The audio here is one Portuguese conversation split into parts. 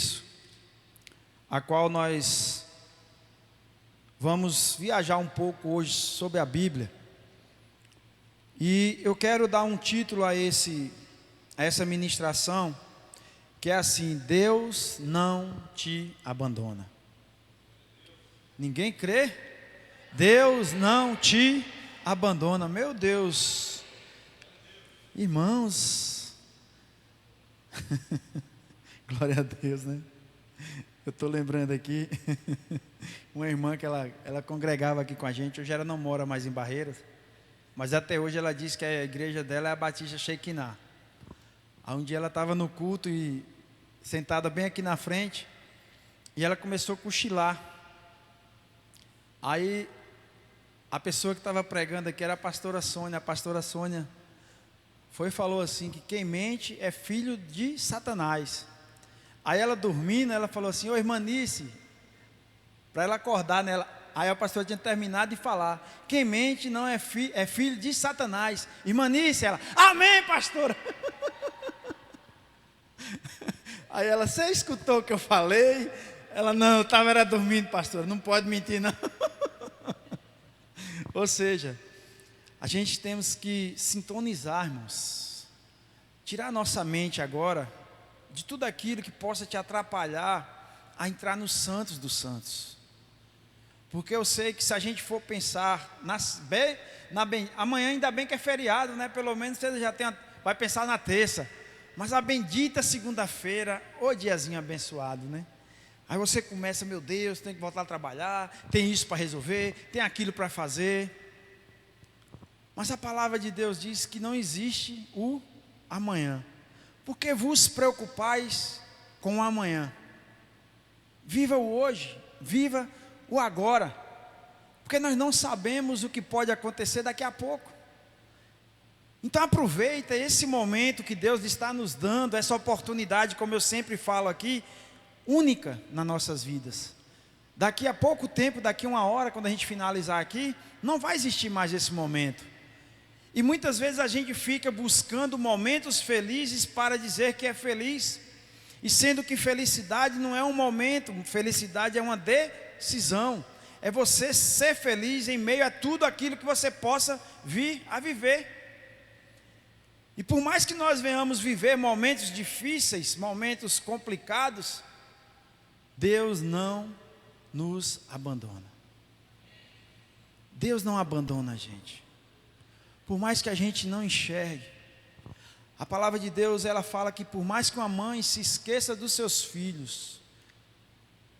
serviço, a qual nós vamos viajar um pouco hoje sobre a Bíblia. E eu quero dar um título a essa ministração, que é assim: Deus não te abandona. Ninguém crê? Deus não te abandona. Meu Deus, irmãos, glória a Deus, né? Eu estou lembrando aqui, uma irmã que ela congregava aqui com a gente. Hoje ela não mora mais em Barreiras, mas até hoje ela diz que a igreja dela é a Batista Shekinah. Aí um dia ela estava no culto e sentada bem aqui na frente, e ela começou a cochilar. Aí a pessoa que estava pregando aqui era a pastora Sônia. A pastora Sônia foi e falou assim, que quem mente é filho de Satanás. Aí ela dormindo, ela falou assim: ô irmã Nice, para ela acordar nela. Aí a pastora tinha terminado de falar: quem mente não é filho de Satanás. Irmã Nice, ela: amém, pastora. Aí ela: você escutou o que eu falei? Ela: não, eu estava era dormindo, pastora, não pode mentir não. Ou seja, a gente temos que sintonizar, irmãos, tirar nossa mente agora de tudo aquilo que possa te atrapalhar a entrar nos santos dos santos. Porque eu sei que se a gente for pensar amanhã, ainda bem que é feriado, né? Pelo menos você já vai pensar na terça. Mas a bendita segunda-feira, ô diazinho abençoado, né? Aí você começa: meu Deus, tem que voltar a trabalhar, tem isso para resolver, tem aquilo para fazer. Mas a palavra de Deus diz que não existe o amanhã. Porque vos preocupais com o amanhã? Viva o hoje, viva o agora. Porque nós não sabemos o que pode acontecer daqui a pouco. Então aproveita esse momento que Deus está nos dando, essa oportunidade, como eu sempre falo aqui, única nas nossas vidas. Daqui a pouco tempo, daqui a 1 hora, quando a gente finalizar aqui, não vai existir mais esse momento. E muitas vezes a gente fica buscando momentos felizes para dizer que é feliz, e sendo que felicidade não é um momento, felicidade é uma decisão. É você ser feliz em meio a tudo aquilo que você possa vir a viver. E por mais que nós venhamos viver momentos difíceis, momentos complicados, Deus não nos abandona. Deus não abandona a gente. Por mais que a gente não enxergue, a palavra de Deus, ela fala que por mais que uma mãe se esqueça dos seus filhos,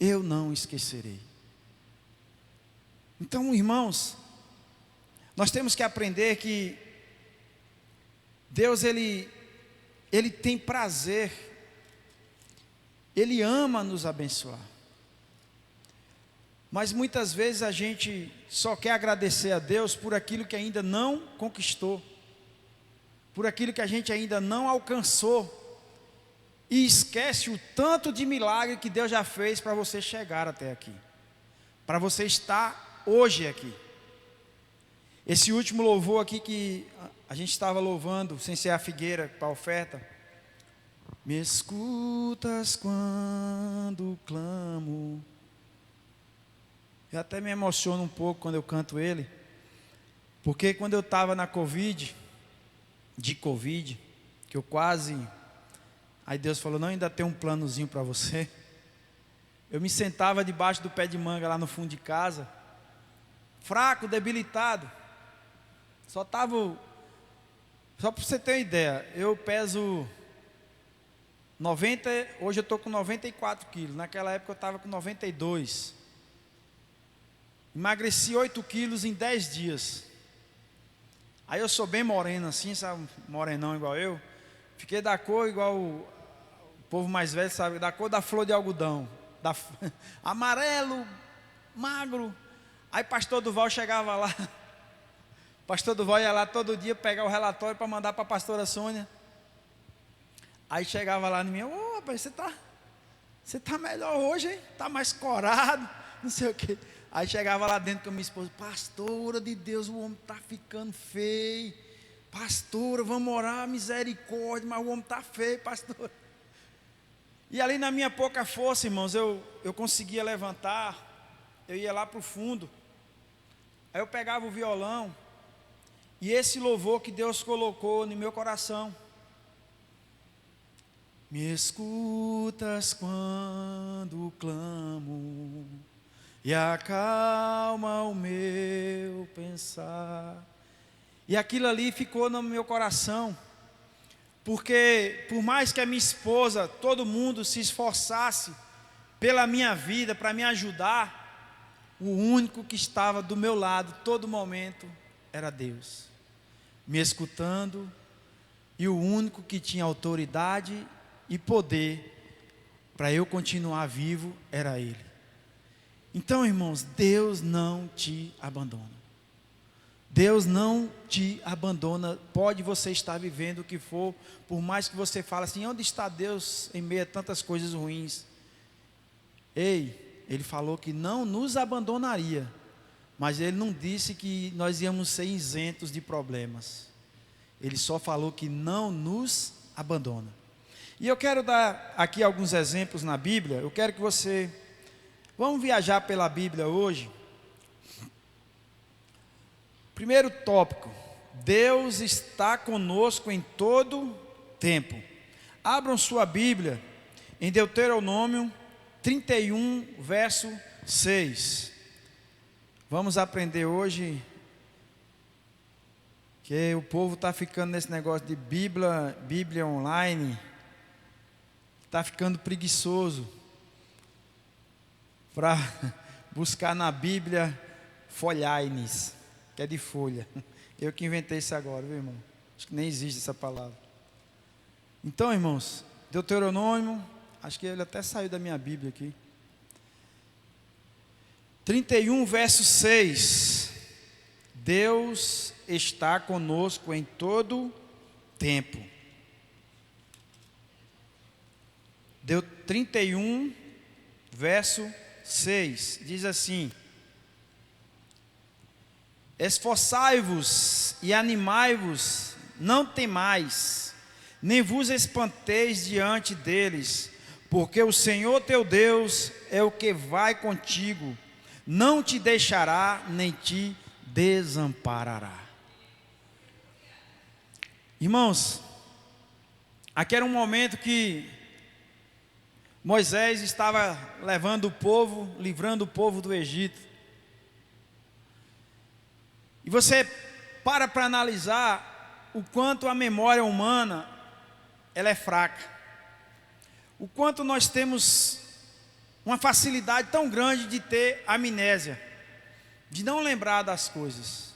eu não esquecerei. Então, irmãos, nós temos que aprender que Deus, Ele tem prazer, Ele ama nos abençoar. Mas muitas vezes a gente só quer agradecer a Deus por aquilo que ainda não conquistou, por aquilo que a gente ainda não alcançou, e esquece o tanto de milagre que Deus já fez para você chegar até aqui, para você estar hoje aqui. Esse último louvor aqui que a gente estava louvando, sem ser a figueira para a oferta: me escutas quando clamo. Eu até me emociono um pouco quando eu canto ele, porque quando eu estava na Covid, que eu quase, aí Deus falou: não, ainda tem um planozinho para você. Eu me sentava debaixo do pé de manga lá no fundo de casa, fraco, debilitado, só para você ter uma ideia, eu peso 90, hoje eu estou com 94 quilos, naquela época eu estava com 92, emagreci 8 quilos em 10 dias, aí eu sou bem moreno assim, sabe, morenão igual eu, fiquei da cor igual o povo mais velho sabe, da cor da flor de algodão, amarelo, magro. Aí pastor Duval chegava lá, pastor Duval ia lá todo dia pegar o relatório para mandar para a pastora Sônia. Aí chegava lá em mim: ô rapaz, você tá melhor hoje, hein? Tá mais corado, não sei o quê. Aí chegava lá dentro com a minha esposa: pastora de Deus, o homem tá ficando feio. Pastora, vamos orar, misericórdia, mas o homem tá feio, pastora. E ali na minha pouca força, irmãos, eu conseguia levantar, eu ia lá para o fundo, aí eu pegava o violão, e esse louvor que Deus colocou no meu coração: me escutas quando clamo, e acalma o meu pensar. E aquilo ali ficou no meu coração, porque por mais que a minha esposa, todo mundo se esforçasse pela minha vida, para me ajudar, o único que estava do meu lado todo momento era Deus, me escutando, e o único que tinha autoridade e poder para eu continuar vivo era Ele. Então, irmãos, Deus não te abandona. Deus não te abandona. Pode você estar vivendo o que for, por mais que você fale assim: onde está Deus em meio a tantas coisas ruins? Ei, Ele falou que não nos abandonaria, mas Ele não disse que nós íamos ser isentos de problemas. Ele só falou que não nos abandona. E eu quero dar aqui alguns exemplos na Bíblia. Eu quero que você... Vamos viajar pela Bíblia hoje. Primeiro tópico: Deus está conosco em todo tempo. Abram sua Bíblia em Deuteronômio 31, verso 6. Vamos aprender hoje, que o povo está ficando nesse negócio de Bíblia online, está ficando preguiçoso para buscar na Bíblia folhaines, que é de folha. Eu que inventei isso agora, viu, irmão? Acho que nem existe essa palavra. Então, irmãos, Deuteronômio, acho que ele até saiu da minha Bíblia aqui. 31, verso 6. Deus está conosco em todo tempo. Deu 31, verso 6, diz assim: esforçai-vos e animai-vos, não temais, nem vos espanteis diante deles, porque o Senhor teu Deus é o que vai contigo, não te deixará, nem te desamparará. Irmãos, aqui era um momento que Moisés estava levando o povo, livrando o povo do Egito. E você para analisar o quanto a memória humana ela é fraca. O quanto nós temos uma facilidade tão grande de ter amnésia, de não lembrar das coisas.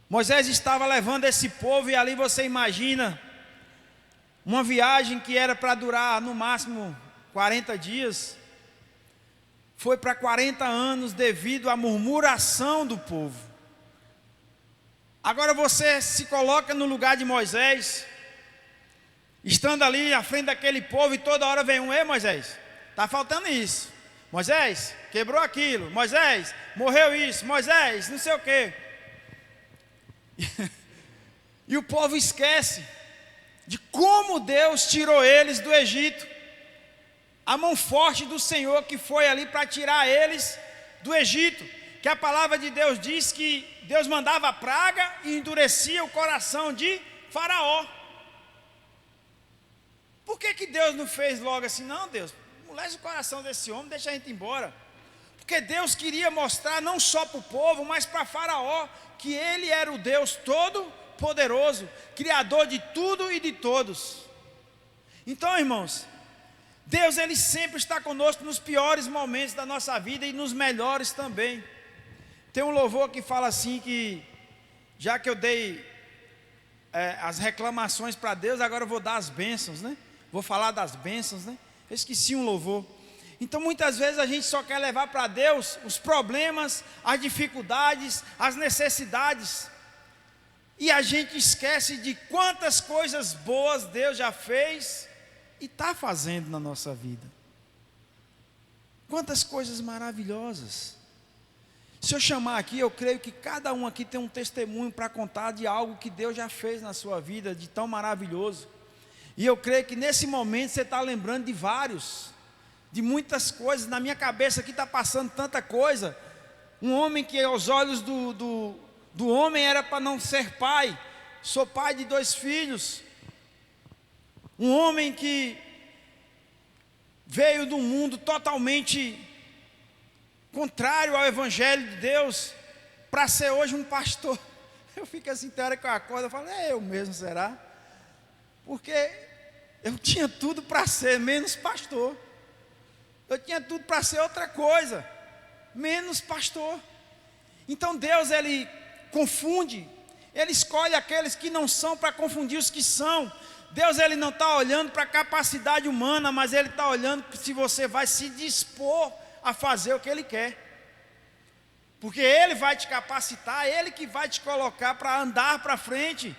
Moisés estava levando esse povo, e ali você imagina uma viagem que era para durar no máximo 40 dias, foi para 40 anos devido à murmuração do povo. Agora você se coloca no lugar de Moisés, estando ali à frente daquele povo, e toda hora vem um: ei, Moisés, está faltando isso. Moisés, quebrou aquilo. Moisés, morreu isso. Moisés, não sei o quê. E o povo esquece de como Deus tirou eles do Egito. A mão forte do Senhor que foi ali para tirar eles do Egito. Que a palavra de Deus diz que Deus mandava a praga e endurecia o coração de Faraó. Por que Deus não fez logo assim? Não, Deus, amolece o coração desse homem, deixa a gente embora. Porque Deus queria mostrar não só para o povo, mas para Faraó, que Ele era o Deus todo-poderoso, Criador de tudo e de todos. Então, irmãos, Deus Ele sempre está conosco nos piores momentos da nossa vida e nos melhores também. Tem um louvor que fala assim que, já que eu dei as reclamações para Deus, agora eu vou dar as bênçãos, né? Vou falar das bênçãos, né? Eu esqueci um louvor. Então muitas vezes a gente só quer levar para Deus os problemas, as dificuldades, as necessidades, e a gente esquece de quantas coisas boas Deus já fez e está fazendo na nossa vida. Quantas coisas maravilhosas. Se eu chamar aqui, eu creio que cada um aqui tem um testemunho para contar de algo que Deus já fez na sua vida, de tão maravilhoso. E eu creio que nesse momento você está lembrando de vários, de muitas coisas. Na minha cabeça aqui está passando tanta coisa. Um homem que aos olhos do homem era para não ser pai. Sou pai de 2 filhos. Um homem que veio de um mundo totalmente contrário ao Evangelho de Deus, para ser hoje um pastor. Eu fico assim, tem hora que eu acordo, eu falo, é eu mesmo, será? Porque eu tinha tudo para ser, menos pastor. Eu tinha tudo para ser outra coisa, menos pastor. Então Deus, Ele confunde, Ele escolhe aqueles que não são para confundir os que são. Deus, Ele não está olhando para a capacidade humana, mas Ele está olhando se você vai se dispor a fazer o que Ele quer. Porque Ele vai te capacitar, Ele que vai te colocar para andar para frente.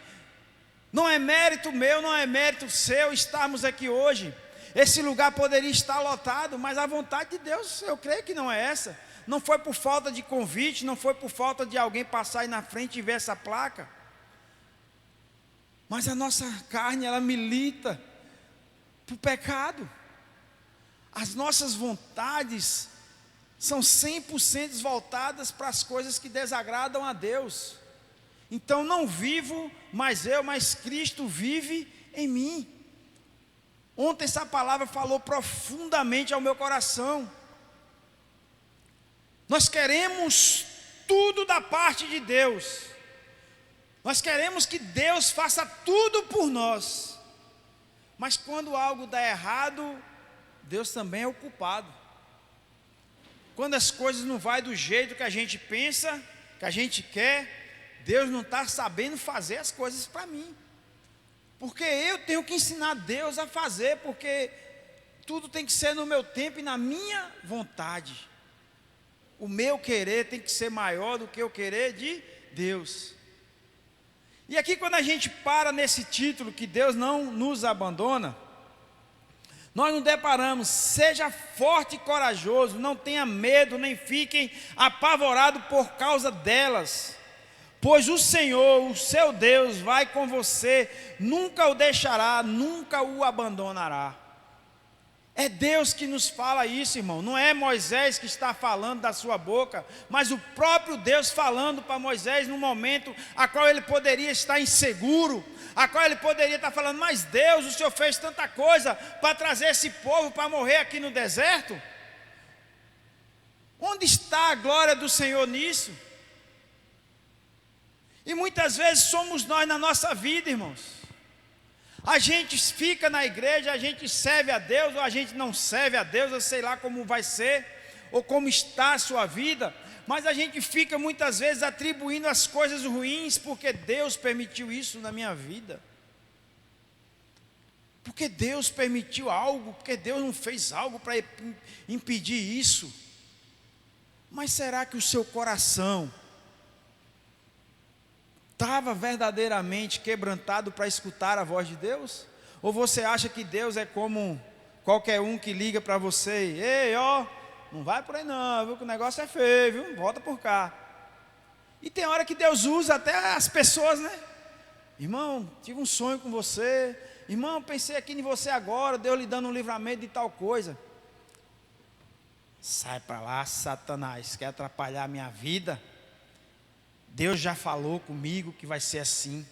Não é mérito meu, não é mérito seu estarmos aqui hoje. Esse lugar poderia estar lotado, mas a vontade de Deus, eu creio que não é essa. Não foi por falta de convite, não foi por falta de alguém passar aí na frente e ver essa placa. Mas a nossa carne, ela milita para o pecado. As nossas vontades são 100% voltadas para as coisas que desagradam a Deus. Então não vivo mais eu, mas Cristo vive em mim. Ontem essa palavra falou profundamente ao meu coração. Nós queremos tudo da parte de Deus. Nós queremos que Deus faça tudo por nós. Mas quando algo dá errado, Deus também é o culpado. Quando as coisas não vão do jeito que a gente pensa, que a gente quer, Deus não está sabendo fazer as coisas para mim. Porque eu tenho que ensinar Deus a fazer, porque tudo tem que ser no meu tempo e na minha vontade. O meu querer tem que ser maior do que o querer de Deus. E aqui quando a gente para nesse título, que Deus não nos abandona, nós nos deparamos, seja forte e corajoso, não tenha medo, nem fiquem apavorados por causa delas. Pois o Senhor, o seu Deus, vai com você, nunca o deixará, nunca o abandonará. É Deus que nos fala isso, irmão. Não é Moisés que está falando da sua boca, mas o próprio Deus falando para Moisés no momento a qual ele poderia estar inseguro, a qual ele poderia estar falando, mas Deus, o Senhor fez tanta coisa para trazer esse povo para morrer aqui no deserto. Onde está a glória do Senhor nisso? E muitas vezes somos nós na nossa vida, irmãos. A gente fica na igreja, a gente serve a Deus, ou a gente não serve a Deus, eu sei lá como vai ser, ou como está a sua vida, mas a gente fica muitas vezes atribuindo as coisas ruins, porque Deus permitiu isso na minha vida. Porque Deus permitiu algo, porque Deus não fez algo para impedir isso. Mas será que o seu coração estava verdadeiramente quebrantado para escutar a voz de Deus? Ou você acha que Deus é como qualquer um que liga para você, ei, ó, não vai por aí não, viu, que o negócio é feio, viu, volta por cá. E tem hora que Deus usa até as pessoas, né? Irmão, tive um sonho com você, irmão, pensei aqui em você agora, Deus lhe dando um livramento de tal coisa. Sai para lá, Satanás, quer atrapalhar a minha vida? Deus já falou comigo que vai ser assim.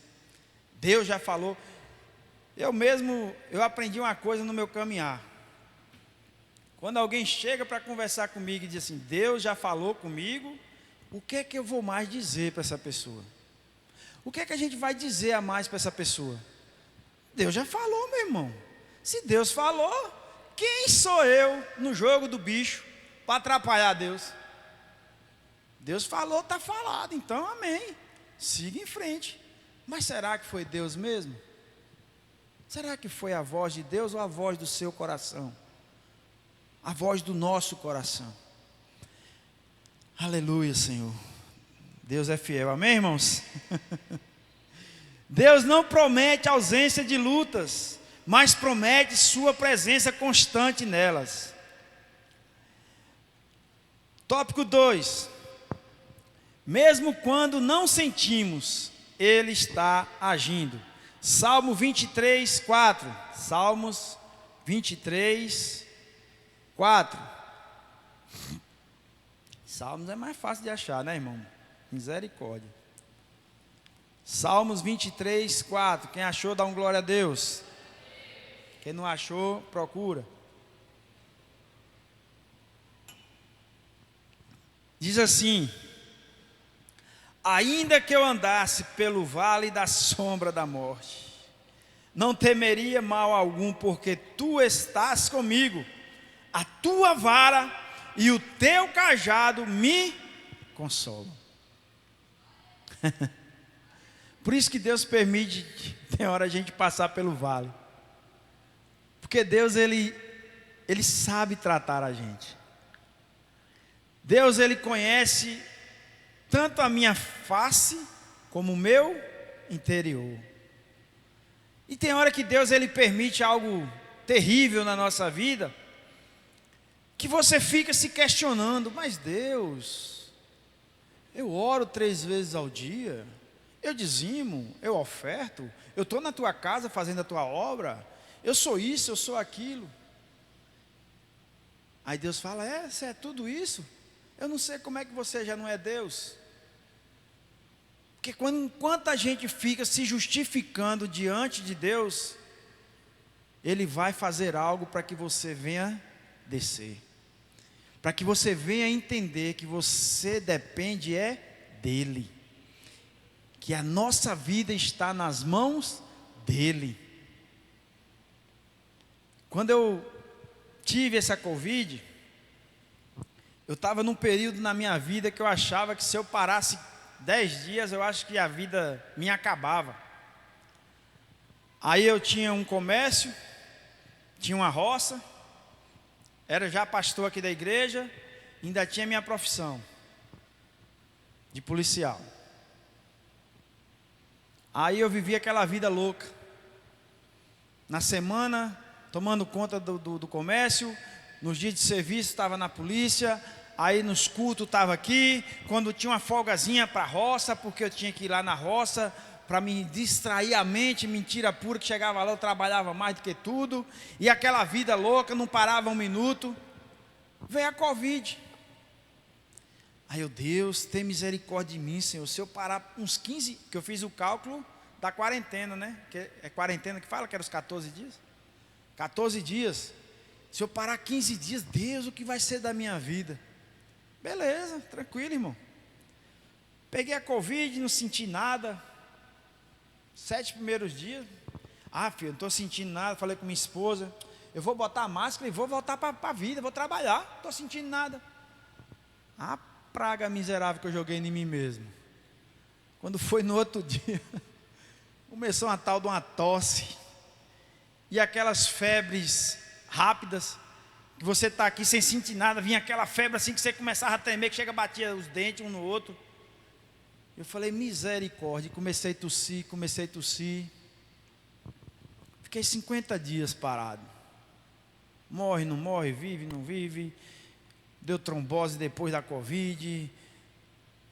Deus já falou. Eu aprendi uma coisa no meu caminhar. Quando alguém chega para conversar comigo e diz assim, Deus já falou comigo, o que é que eu vou mais dizer para essa pessoa? O que é que a gente vai dizer a mais para essa pessoa? Deus já falou, meu irmão. Se Deus falou, quem sou eu no jogo do bicho para atrapalhar Deus? Deus falou, está falado, então amém, siga em frente. Mas será que foi Deus mesmo? Será que foi a voz de Deus ou a voz do seu coração? A voz do nosso coração. Aleluia, Senhor. Deus é fiel, amém, irmãos? Deus não promete ausência de lutas, mas promete sua presença constante nelas. Tópico 2. Mesmo quando não sentimos, Ele está agindo. Salmo 23, 4. Salmos 23, 4. Salmos é mais fácil de achar, né, irmão? Misericórdia. Salmos 23, 4. Quem achou, dá um glória a Deus. Quem não achou, procura. Diz assim: ainda que eu andasse pelo vale da sombra da morte, não temeria mal algum, porque tu estás comigo. A tua vara e o teu cajado me consolam. Por isso que Deus permite, tem hora a gente passar pelo vale. Porque Deus, Ele sabe tratar a gente. Deus, Ele conhece tanto a minha face, como o meu interior. E tem hora que Deus, Ele permite algo terrível na nossa vida, que você fica se questionando, mas Deus, eu oro 3 vezes ao dia, eu dizimo, eu oferto, eu estou na tua casa fazendo a tua obra, eu sou isso, eu sou aquilo. Aí Deus fala, você é tudo isso? Eu não sei como é que você já não é Deus. Porque enquanto a gente fica se justificando diante de Deus, Ele vai fazer algo para que você venha descer. Para que você venha entender que você depende dEle. Que a nossa vida está nas mãos dEle. Quando eu tive essa Covid, eu estava num período na minha vida que eu achava que se eu parasse 10 dias, eu acho que a vida me acabava. Aí eu tinha um comércio, tinha uma roça, era já pastor aqui da igreja, ainda tinha minha profissão de policial. Aí eu vivia aquela vida louca. Na semana, tomando conta do comércio, nos dias de serviço estava na polícia, aí nos cultos estava aqui, quando tinha uma folgazinha para a roça, porque eu tinha que ir lá na roça, para me distrair a mente, mentira pura, que chegava lá eu trabalhava mais do que tudo, e aquela vida louca, não parava um minuto. Veio a Covid. Aí eu, Deus, tem misericórdia de mim, Senhor, se eu parar uns 15, que eu fiz o cálculo da quarentena, né, que é quarentena que fala, que era os 14 dias, 14 dias, se eu parar 15 dias, Deus, o que vai ser da minha vida? Beleza, tranquilo, irmão. Peguei a Covid, não senti nada. 7 primeiros dias. Filho, não estou sentindo nada. Falei com minha esposa, eu vou botar a máscara e vou voltar para a vida, vou trabalhar. Não estou sentindo nada. A praga miserável que eu joguei em mim mesmo. Quando foi no outro dia, começou uma tal de uma tosse. E aquelas febres rápidas, que você está aqui sem sentir nada, vinha aquela febre assim que você começava a tremer, que chega a bater os dentes um no outro. Eu falei, misericórdia, comecei a tossir. Fiquei 50 dias parado. Morre, não morre, vive, não vive. Deu trombose depois da Covid,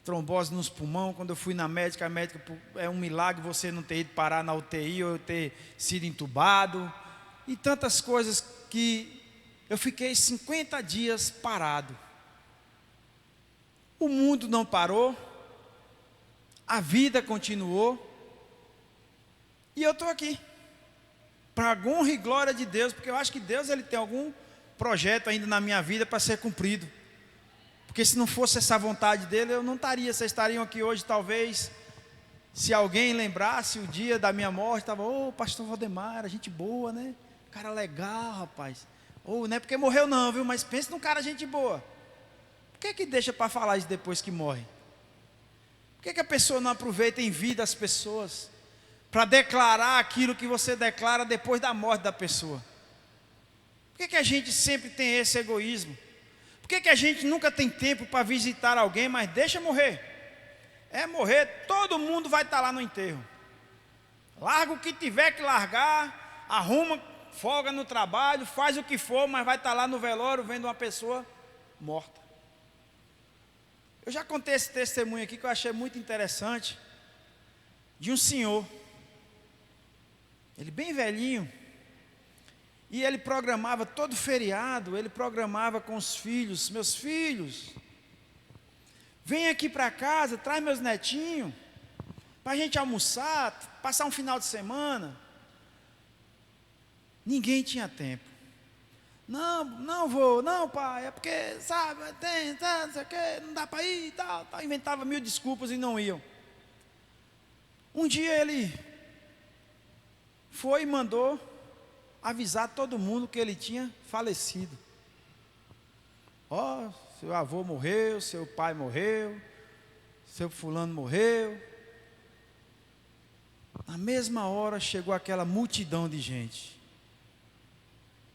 trombose nos pulmões. Quando eu fui na médica, a médica, é um milagre você não ter ido parar na UTI, ou eu ter sido entubado. E tantas coisas que eu fiquei 50 dias parado. O mundo não parou, a vida continuou, e eu estou aqui, para a honra e glória de Deus, porque eu acho que Deus, Ele tem algum projeto ainda na minha vida para ser cumprido, porque se não fosse essa vontade dEle, eu não estaria, vocês estariam aqui hoje talvez, se alguém lembrasse o dia da minha morte, estava, pastor Valdemar, gente boa, né, cara legal, rapaz, não é porque morreu não, viu, mas pensa num cara gente boa. Por que deixa para falar isso depois que morre? Por que a pessoa não aproveita em vida as pessoas, para declarar aquilo que você declara depois da morte da pessoa? Por que a gente sempre tem esse egoísmo? Por que a gente nunca tem tempo para visitar alguém, mas deixa morrer? Morrer, todo mundo vai estar lá no enterro. Larga o que tiver que largar, arruma folga no trabalho, faz o que for, mas vai estar lá no velório vendo uma pessoa morta. Eu já contei esse testemunho aqui que eu achei muito interessante, de um senhor ele bem velhinho, e ele programava todo feriado, ele programava com os filhos: meus filhos, vem aqui para casa, traz meus netinhos, para a gente almoçar, passar um final de semana. Ninguém tinha tempo. Não vou, não pai, é porque, sabe, não sei o quê, não dá para ir e tal. Inventava mil desculpas e não iam. Um dia ele foi e mandou avisar todo mundo que ele tinha falecido. Ó, seu avô morreu, seu pai morreu, seu fulano morreu. Na mesma hora chegou aquela multidão de gente.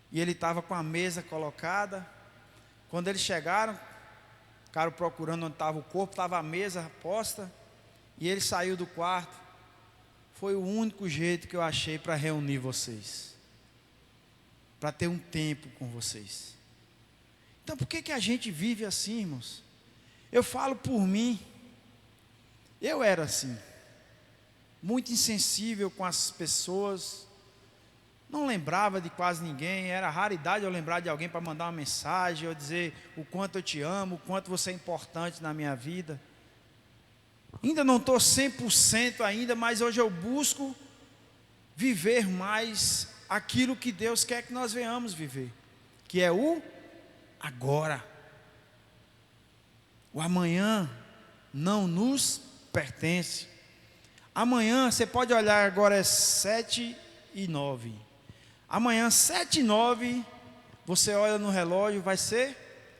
E ele estava com a mesa colocada. Quando eles chegaram, ficaram procurando onde estava o corpo, estava a mesa posta. E ele saiu do quarto. Foi o único jeito que eu achei para reunir vocês, para ter um tempo com vocês. Então por que a gente vive assim, irmãos? Eu falo por mim. Eu era assim, muito insensível com as pessoas, não lembrava de quase ninguém. Era raridade eu lembrar de alguém para mandar uma mensagem, ou dizer o quanto eu te amo, o quanto você é importante na minha vida. Ainda não estou 100% ainda, mas hoje eu busco viver mais aquilo que Deus quer que nós venhamos viver, que é o agora. O amanhã não nos pertence. Amanhã, você pode olhar agora, é 7:09. Amanhã, 7:09, você olha no relógio, vai ser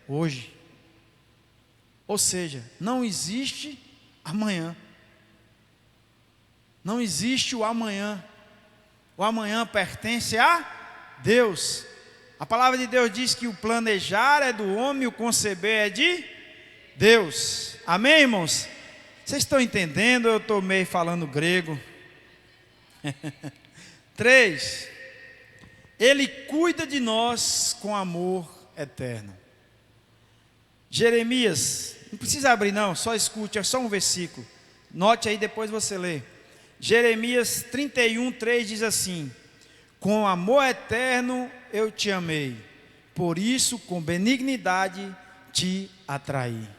hoje. Ou seja, não existe amanhã. Não existe o amanhã. O amanhã pertence a Deus. A palavra de Deus diz que o planejar é do homem, o conceber é de Deus. Amém, irmãos? Vocês estão entendendo? Eu estou meio falando grego. 3. Ele cuida de nós com amor eterno. Jeremias, não precisa abrir não, só escute, é só um versículo. Note aí, depois você lê. Jeremias 31:3 diz assim: com amor eterno eu te amei, por isso com benignidade te atraí.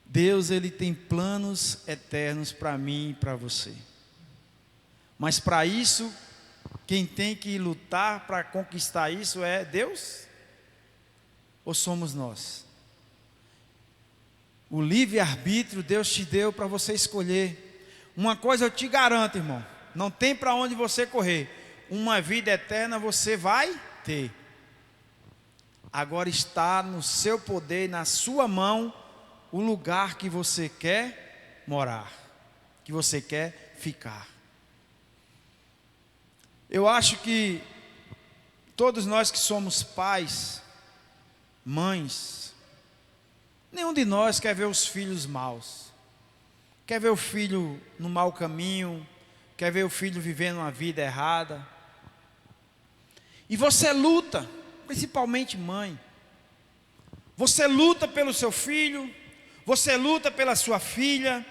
Deus, Ele tem planos eternos para mim e para você. Mas para isso, quem tem que lutar para conquistar isso é Deus? Ou somos nós? O livre-arbítrio Deus te deu para você escolher. Uma coisa eu te garanto, irmão, não tem para onde você correr. Uma vida eterna você vai ter. Agora está no seu poder, na sua mão, o lugar que você quer morar, que você quer ficar. Eu acho que todos nós que somos pais, mães, nenhum de nós quer ver os filhos maus, quer ver o filho no mau caminho, quer ver o filho vivendo uma vida errada. E você luta, principalmente mãe, você luta pelo seu filho, você luta pela sua filha,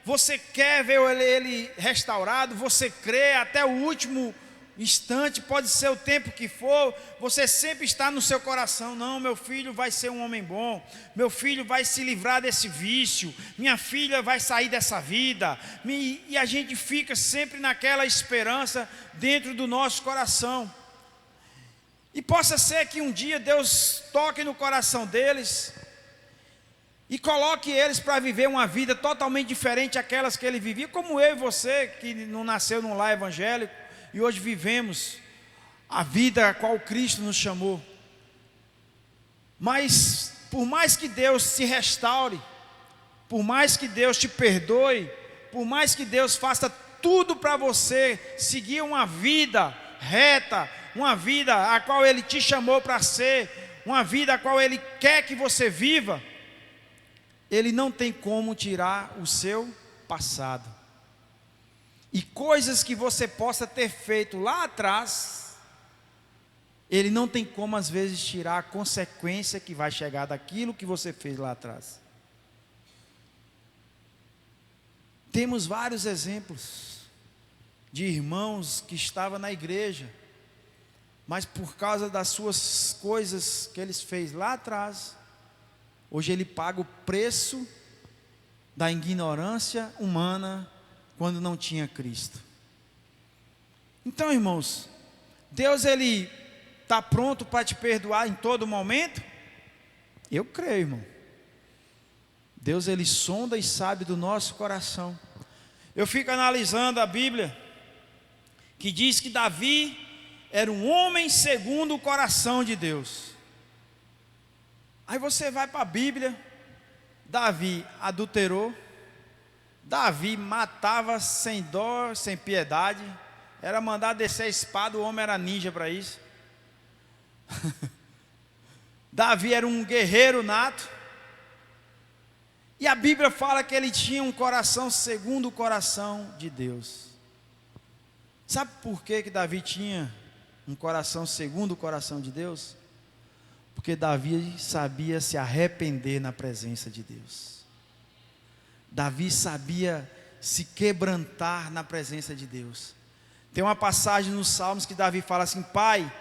você quer ver ele restaurado, você crê até o último instante, pode ser o tempo que for, você sempre está no seu coração: não, meu filho vai ser um homem bom, meu filho vai se livrar desse vício, minha filha vai sair dessa vida, e a gente fica sempre naquela esperança dentro do nosso coração. E possa ser que um dia Deus toque no coração deles e coloque eles para viver uma vida totalmente diferente daquelas que ele vivia, como eu e você, que não nasceu num lar evangélico, e hoje vivemos a vida a qual Cristo nos chamou. Mas, por mais que Deus te restaure, por mais que Deus te perdoe, por mais que Deus faça tudo para você seguir uma vida reta, uma vida a qual Ele te chamou para ser, uma vida a qual Ele quer que você viva, Ele não tem como tirar o seu passado. E coisas que você possa ter feito lá atrás, Ele não tem como às vezes tirar a consequência que vai chegar daquilo que você fez lá atrás. Temos vários exemplos. de irmãos que estavam na igreja, mas por causa das suas coisas que ele fez lá atrás, hoje ele paga o preço da ignorância humana quando não tinha Cristo. Então, irmãos, Deus ele está pronto para te perdoar em todo momento? Eu creio, irmão. Deus ele sonda e sabe do nosso coração. Eu fico analisando a Bíblia, que diz que Davi era um homem segundo o coração de Deus. Aí você vai para a Bíblia, Davi adulterou, Davi matava sem dó, sem piedade, era mandar descer a espada, o homem era ninja para isso. Davi era um guerreiro nato, e a Bíblia fala que ele tinha um coração segundo o coração de Deus. Sabe por que Davi tinha um coração segundo o coração de Deus? Porque Davi sabia se arrepender na presença de Deus. Davi sabia se quebrantar na presença de Deus. Tem uma passagem nos Salmos que Davi fala assim: Pai,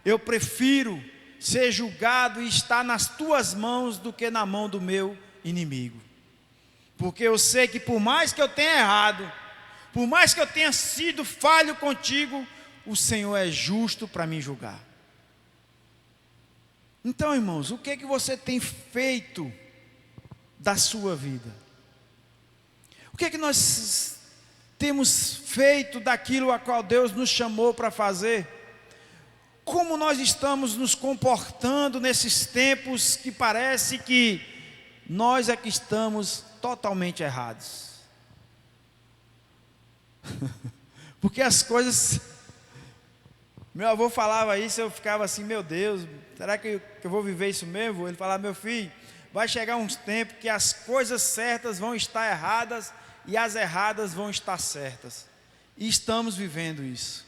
eu prefiro ser julgado e estar nas tuas mãos do que na mão do meu inimigo. Porque eu sei que por mais que eu tenha errado, por mais que eu tenha sido falho contigo, o Senhor é justo para me julgar. Então, irmãos, o que é que você tem feito da sua vida? O que é que nós temos feito daquilo a qual Deus nos chamou para fazer? Como nós estamos nos comportando nesses tempos que parece que nós é que estamos totalmente errados? Porque as coisas... Meu avô falava isso, eu ficava assim, meu Deus, será que eu vou viver isso mesmo? Ele falava, meu filho, vai chegar uns tempos que as coisas certas vão estar erradas e as erradas vão estar certas. E estamos vivendo isso.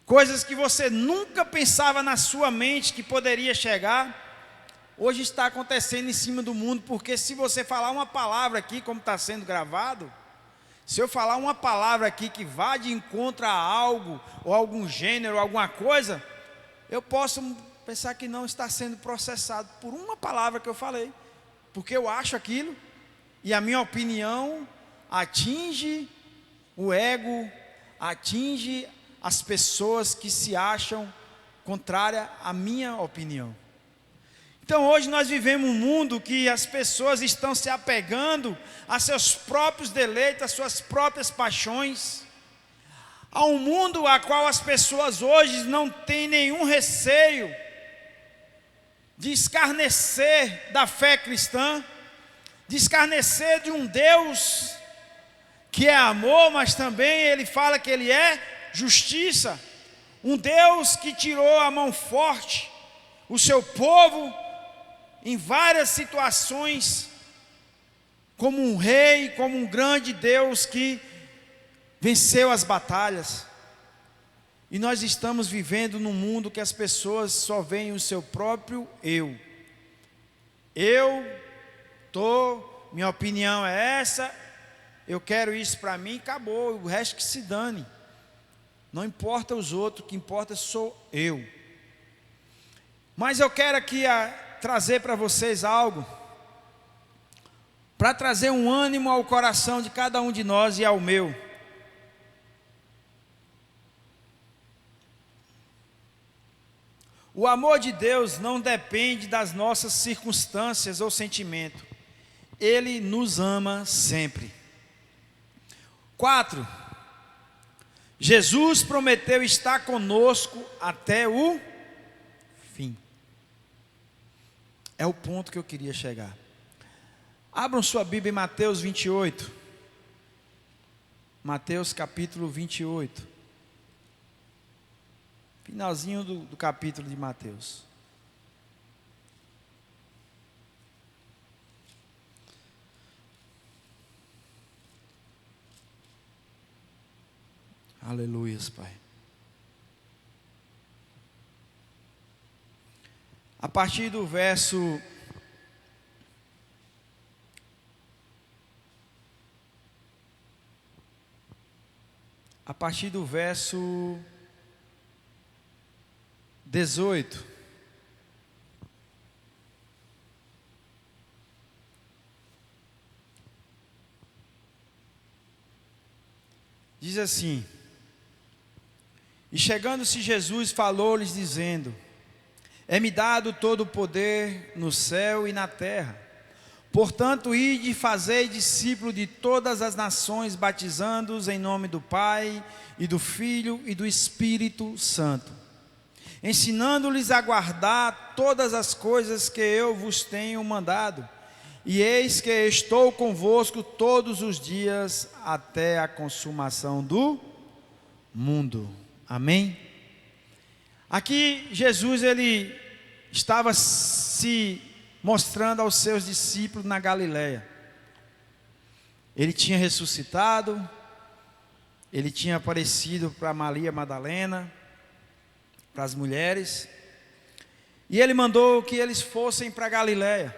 Coisas que você nunca pensava na sua mente que poderia chegar, hoje está acontecendo em cima do mundo, porque se você falar uma palavra aqui, como está sendo gravado, se eu falar uma palavra aqui que vá de encontro a algo, ou algum gênero, alguma coisa, eu posso pensar que não está sendo processado por uma palavra que eu falei, porque eu acho aquilo, e a minha opinião atinge o ego, atinge as pessoas que se acham contrária à minha opinião. Então hoje nós vivemos um mundo que as pessoas estão se apegando a seus próprios deleites, a suas próprias paixões. Há um mundo a qual as pessoas hoje não têm nenhum receio de escarnecer da fé cristã, de escarnecer de um Deus que é amor, mas também ele fala que ele é justiça. Um Deus que tirou a mão forte, o seu povo, em várias situações, como um rei, como um grande Deus que venceu as batalhas. E nós estamos vivendo num mundo que as pessoas só veem o seu próprio eu. Minha opinião é essa, eu quero isso para mim, acabou, o resto que se dane. Não importa os outros, o que importa sou eu. Mas eu quero aqui trazer para vocês algo, para trazer um ânimo ao coração de cada um de nós e ao meu. O amor de Deus não depende das nossas circunstâncias ou sentimento. Ele nos ama sempre. 4. Jesus prometeu estar conosco até o fim. É o ponto que eu queria chegar. Abram sua Bíblia em Mateus 28. Mateus capítulo 28. Finalzinho do capítulo de Mateus. Aleluias, Pai. A partir do verso partir do verso 18. Diz assim: e chegando-se Jesus, falou-lhes dizendo: é-me dado todo o poder no céu e na terra. Portanto, ide e fazei discípulo de todas as nações, batizando-os em nome do Pai, e do Filho, e do Espírito Santo, ensinando-lhes a guardar todas as coisas que eu vos tenho mandado. E eis que estou convosco todos os dias, até a consumação do mundo. Amém? Aqui Jesus, ele estava se mostrando aos seus discípulos na Galileia. Ele tinha ressuscitado, ele tinha aparecido para Maria Madalena, para as mulheres, e ele mandou que eles fossem para Galileia.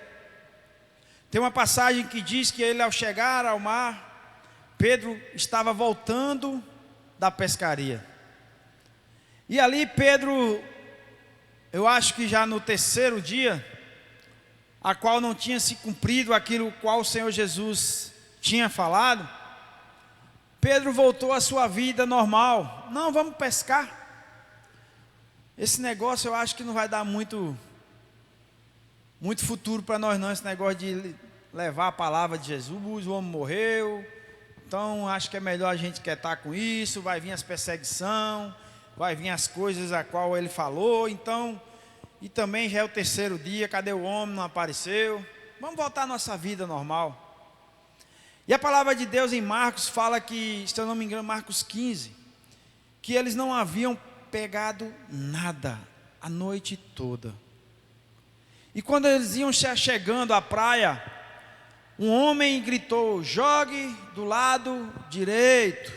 Tem uma passagem que diz que ele, ao chegar ao mar, Pedro estava voltando da pescaria. E ali Pedro, eu acho que já no terceiro dia, a qual não tinha se cumprido aquilo qual o Senhor Jesus tinha falado, Pedro voltou à sua vida normal. Não, vamos pescar. Esse negócio eu acho que não vai dar muito futuro para nós não, esse negócio de levar a palavra de Jesus. O homem morreu, então acho que é melhor a gente quietar com isso. Vai vir as perseguições, vai vir as coisas a qual ele falou. Então, e também já é o terceiro dia, cadê o homem? Não apareceu. Vamos voltar à nossa vida normal. E a palavra de Deus em Marcos fala que, se eu não me engano, Marcos 15, que eles não haviam pegado nada a noite toda. E quando eles iam chegando à praia, um homem gritou: jogue do lado direito.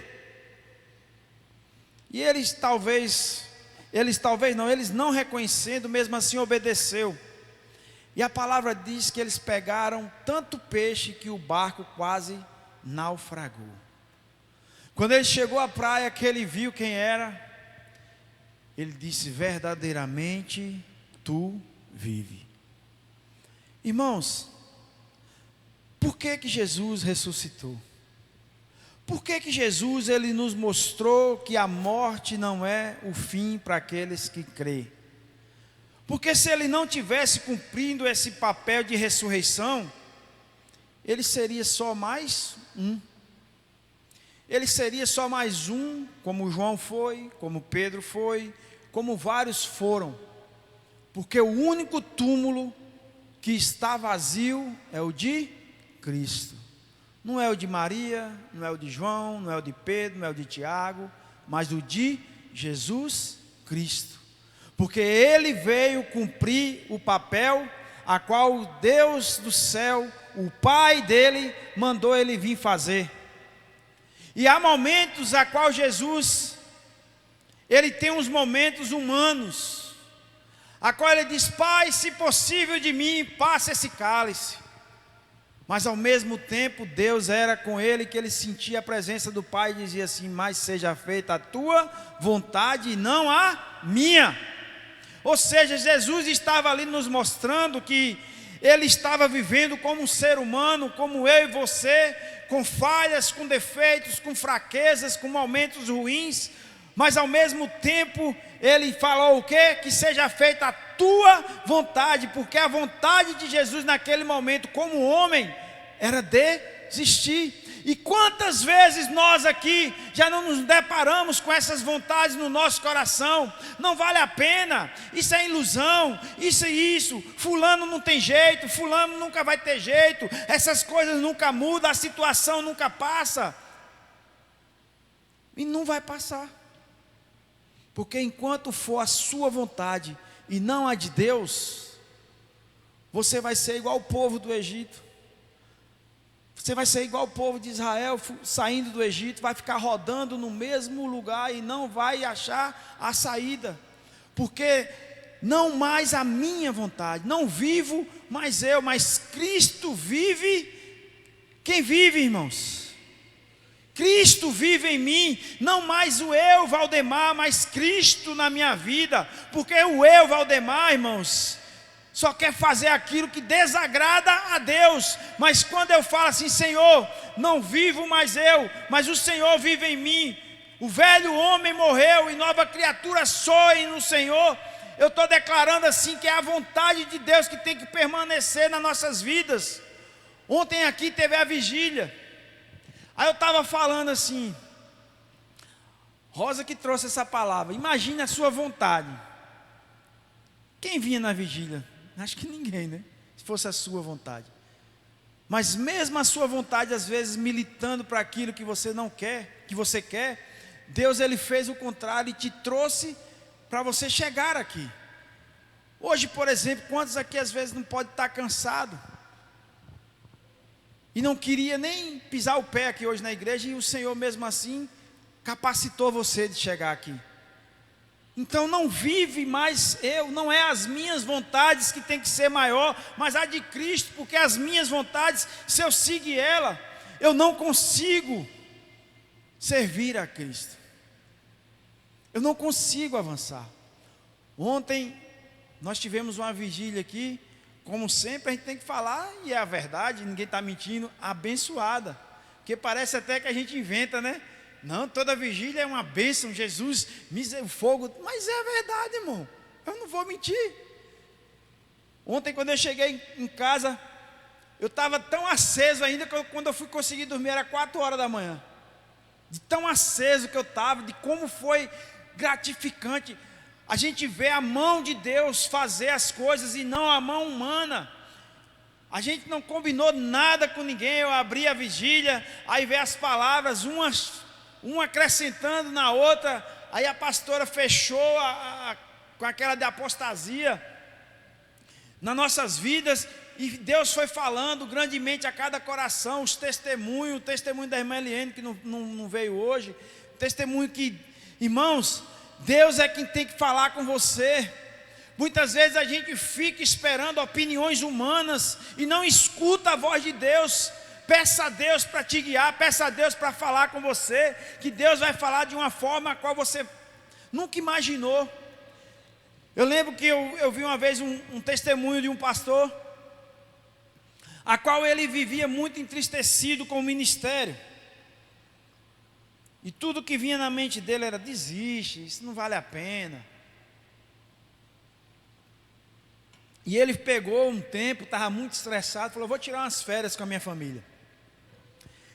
E eles não reconhecendo, mesmo assim obedeceu. E a palavra diz que eles pegaram tanto peixe que o barco quase naufragou. Quando ele chegou à praia, que ele viu quem era, ele disse: verdadeiramente tu vive. Irmãos, por que Jesus ressuscitou? Por que Jesus, ele nos mostrou que a morte não é o fim para aqueles que crêem? Porque se ele não tivesse cumprindo esse papel de ressurreição, ele seria só mais um. Ele seria só mais um, como João foi, como Pedro foi, como vários foram. Porque o único túmulo que está vazio é o de Cristo. Não é o de Maria, não é o de João, não é o de Pedro, não é o de Tiago, mas o de Jesus Cristo. Porque ele veio cumprir o papel a qual o Deus do céu, o Pai dele, mandou ele vir fazer. E há momentos a qual Jesus, ele tem uns momentos humanos, a qual ele diz: Pai, se possível de mim, passa esse cálice. Mas ao mesmo tempo Deus era com ele, que ele sentia a presença do Pai e dizia assim: mas seja feita a tua vontade e não a minha. Ou seja, Jesus estava ali nos mostrando que ele estava vivendo como um ser humano, como eu e você, com falhas, com defeitos, com fraquezas, com momentos ruins, mas ao mesmo tempo ele falou o quê? Que seja feita a tua vontade, porque a vontade de Jesus naquele momento, como homem, era desistir. E quantas vezes nós aqui já não nos deparamos com essas vontades no nosso coração? Não vale a pena, isso é ilusão, isso é isso, fulano não tem jeito, fulano nunca vai ter jeito, essas coisas nunca mudam, a situação nunca passa. E não vai passar, porque enquanto for a sua vontade e não a de Deus, você vai ser igual o povo do Egito. Você vai ser igual o povo de Israel, saindo do Egito, vai ficar rodando no mesmo lugar e não vai achar a saída. Porque não mais a minha vontade, não vivo mais eu, mas Cristo vive. Quem vive, irmãos? Cristo vive em mim, não mais o eu, Valdemar, mas Cristo na minha vida, porque o eu, Valdemar, irmãos, só quer fazer aquilo que desagrada a Deus. Mas quando eu falo assim: Senhor, não vivo mais eu, mas o Senhor vive em mim, o velho homem morreu e nova criatura sou no Senhor, eu estou declarando assim que é a vontade de Deus que tem que permanecer nas nossas vidas. Ontem aqui teve a vigília, aí eu estava falando assim, Rosa que trouxe essa palavra, imagine a sua vontade. Quem vinha na vigília? Acho que ninguém, né? Se fosse a sua vontade. Mas mesmo a sua vontade, às vezes militando para aquilo que você não quer, que você quer, Deus ele fez o contrário e te trouxe para você chegar aqui. Hoje, por exemplo, quantos aqui às vezes não pode estar cansado e não queria nem pisar o pé aqui hoje na igreja, e o Senhor mesmo assim capacitou você de chegar aqui. Então não vive mais eu, não é as minhas vontades que tem que ser maior, mas a de Cristo, porque as minhas vontades, se eu seguir ela, eu não consigo servir a Cristo, eu não consigo avançar. Ontem nós tivemos uma vigília aqui, como sempre a gente tem que falar, e é a verdade, ninguém está mentindo, abençoada, porque parece até que a gente inventa, né? Não, toda vigília é uma bênção, Jesus, o fogo, mas é a verdade, irmão, eu não vou mentir. Ontem quando eu cheguei em casa, eu estava tão aceso ainda, que quando eu fui conseguir dormir era 4 horas da manhã, de tão aceso que eu estava, de como foi gratificante a gente vê a mão de Deus fazer as coisas e não a mão humana. A gente não combinou nada com ninguém, eu abri a vigília, aí vê as palavras, uma acrescentando na outra, aí a pastora fechou com aquela de apostasia nas nossas vidas, e Deus foi falando grandemente a cada coração, o testemunho da irmã Eliane, que não veio hoje, testemunho que, irmãos, Deus é quem tem que falar com você. Muitas vezes a gente fica esperando opiniões humanas e não escuta a voz de Deus. Peça a Deus para te guiar, peça a Deus para falar com você, que Deus vai falar de uma forma a qual você nunca imaginou. Eu lembro que eu vi uma vez um testemunho de um pastor, a qual ele vivia muito entristecido com o ministério. E tudo que vinha na mente dele era: desiste, isso não vale a pena. E ele pegou um tempo, estava muito estressado, falou: vou tirar umas férias com a minha família.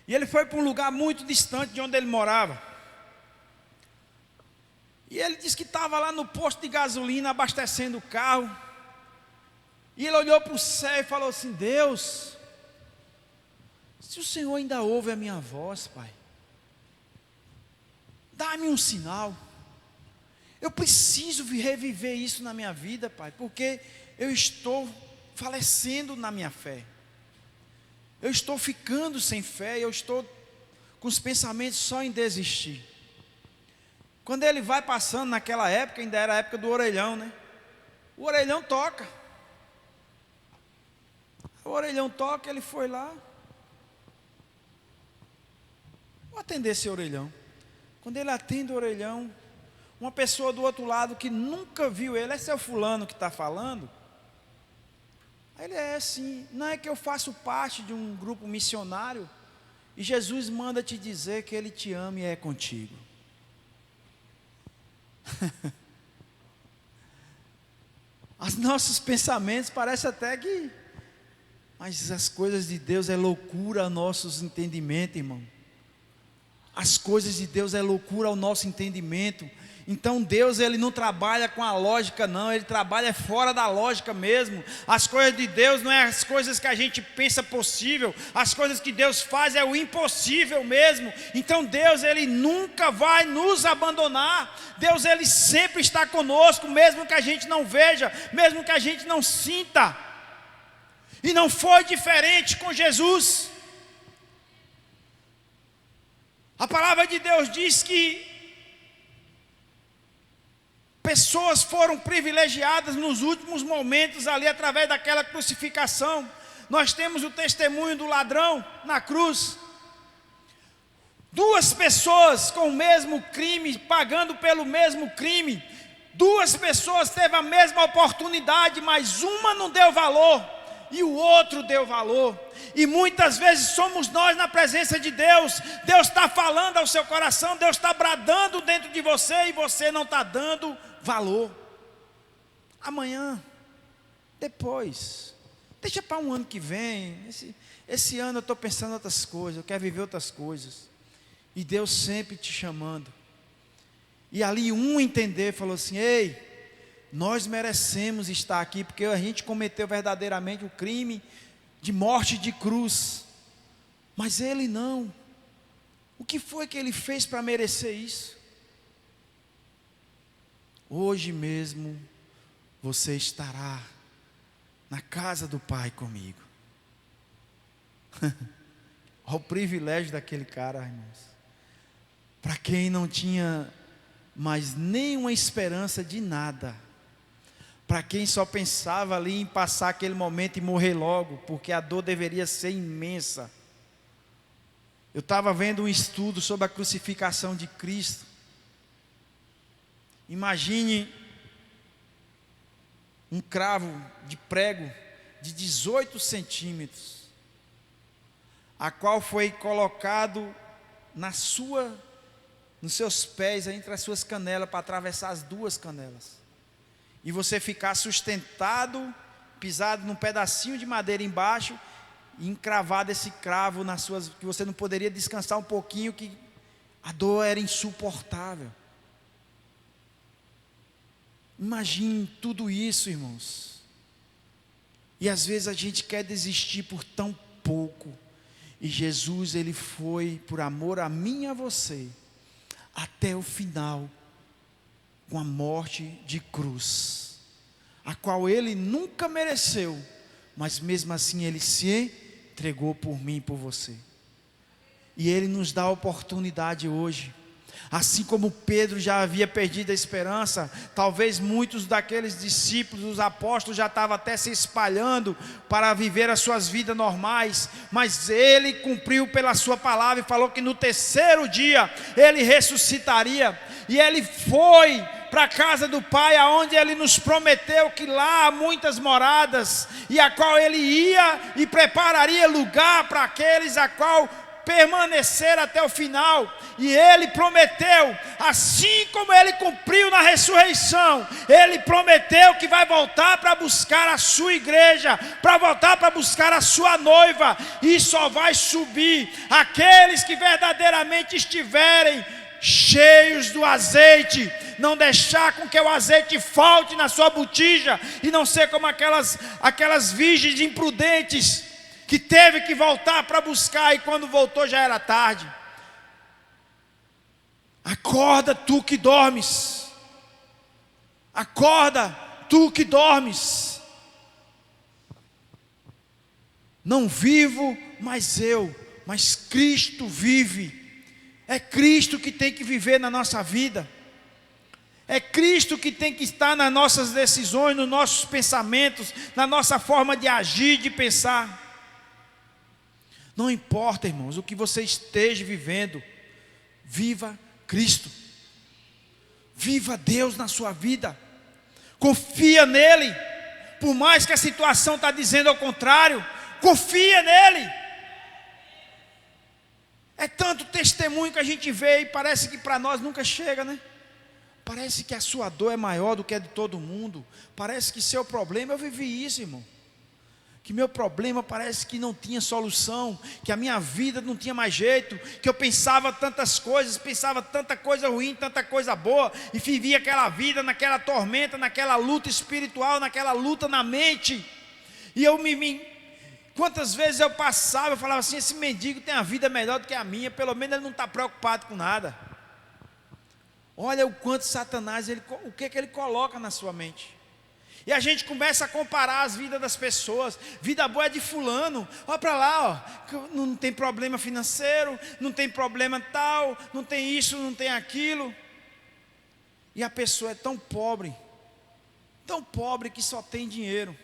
E ele foi para um lugar muito distante de onde ele morava. E ele disse que estava lá no posto de gasolina, abastecendo o carro. E ele olhou para o céu e falou assim: Deus, se o Senhor ainda ouve a minha voz, Pai, dá-me um sinal. Eu preciso reviver isso na minha vida, Pai, porque eu estou falecendo na minha fé. Eu estou ficando sem fé, eu estou com os pensamentos só em desistir. Quando ele vai passando naquela época, ainda era a época do orelhão, né? O orelhão toca. O orelhão toca, ele foi lá. Vou atender esse orelhão. Quando ele atende o orelhão, uma pessoa do outro lado que nunca viu ele: é seu fulano que está falando? Aí ele: é sim. Não é que eu faço parte de um grupo missionário e Jesus manda te dizer que Ele te ama e é contigo. Os nossos pensamentos parecem até que... Mas as coisas de Deus é loucura aos nossos entendimentos, irmão. As coisas de Deus é loucura ao nosso entendimento. Então Deus, Ele não trabalha com a lógica não, Ele trabalha fora da lógica mesmo. As coisas de Deus não é as coisas que a gente pensa possível, as coisas que Deus faz é o impossível mesmo. Então Deus, Ele nunca vai nos abandonar. Deus, Ele sempre está conosco, mesmo que a gente não veja, mesmo que a gente não sinta. E não foi diferente com Jesus. A palavra de Deus diz que pessoas foram privilegiadas nos últimos momentos ali, através daquela crucificação. Nós temos o testemunho do ladrão na cruz. Duas pessoas com o mesmo crime, pagando pelo mesmo crime. Duas pessoas teve a mesma oportunidade, mas uma não deu valor e o outro deu valor. E muitas vezes somos nós na presença de Deus. Deus está falando ao seu coração, Deus está bradando dentro de você e você não está dando valor. Amanhã, depois, deixa para um ano que vem. Esse ano eu estou pensando em outras coisas, eu quero viver outras coisas. E Deus sempre te chamando. E ali um entender, falou assim: ei, nós merecemos estar aqui, porque a gente cometeu verdadeiramente o crime de morte de cruz. Mas ele não. O que foi que ele fez para merecer isso? Hoje mesmo você estará na casa do Pai comigo. Olha o privilégio daquele cara, irmãos. Para quem não tinha mais nenhuma esperança de nada, para quem só pensava ali em passar aquele momento e morrer logo, porque a dor deveria ser imensa. Eu estava vendo um estudo sobre a crucificação de Cristo. Imagine um cravo de prego de 18 centímetros, a qual foi colocado nos seus pés, entre as suas canelas, para atravessar as duas canelas. E você ficar sustentado, pisado num pedacinho de madeira embaixo, e encravado esse cravo que você não poderia descansar um pouquinho, que a dor era insuportável. Imagine tudo isso, irmãos. E às vezes a gente quer desistir por tão pouco. E Jesus, ele foi por amor a mim e a você, até o final, com a morte de cruz, a qual ele nunca mereceu, mas mesmo assim ele se entregou por mim e por você. E ele nos dá a oportunidade hoje. Assim como Pedro já havia perdido a esperança, talvez muitos daqueles discípulos, os apóstolos, já estavam até se espalhando para viver as suas vidas normais, mas ele cumpriu pela sua palavra e falou que no terceiro dia ele ressuscitaria. E ele foi para a casa do Pai, aonde ele nos prometeu que lá há muitas moradas, e a qual ele ia e prepararia lugar para aqueles a qual permanecer até o final. E ele prometeu, assim como ele cumpriu na ressurreição, ele prometeu que vai voltar para buscar a sua igreja, para voltar para buscar a sua noiva, e só vai subir aqueles que verdadeiramente estiverem cheios do azeite. Não deixar com que o azeite falte na sua botija, e não ser como aquelas virgens imprudentes que teve que voltar para buscar, e quando voltou já era tarde. Acorda, tu que dormes. Acorda, tu que dormes. Não vivo mais eu, mas Cristo vive. É Cristo que tem que viver na nossa vida. É Cristo que tem que estar nas nossas decisões, nos nossos pensamentos, na nossa forma de agir, de pensar. Não importa, irmãos, o que você esteja vivendo, viva Cristo. Viva Deus na sua vida. Confia nele. Por mais que a situação está dizendo ao contrário, confia nele. É tanto testemunho que a gente vê e parece que para nós nunca chega, né? Parece que a sua dor é maior do que a de todo mundo. Parece que seu problema, eu vivi isso, irmão. Que meu problema parece que não tinha solução, que a minha vida não tinha mais jeito, que eu pensava tantas coisas, pensava tanta coisa ruim, tanta coisa boa, e vivia aquela vida, naquela tormenta, naquela luta espiritual, naquela luta na mente. E eu quantas vezes eu passava, eu falava assim: esse mendigo tem a vida melhor do que a minha, pelo menos ele não está preocupado com nada. Olha o quanto Satanás, o que ele coloca na sua mente. E a gente começa a comparar as vidas das pessoas. Vida boa é de fulano. Olha para lá, ó. Não tem problema financeiro, não tem problema tal, não tem isso, não tem aquilo. E a pessoa é tão pobre que só tem dinheiro.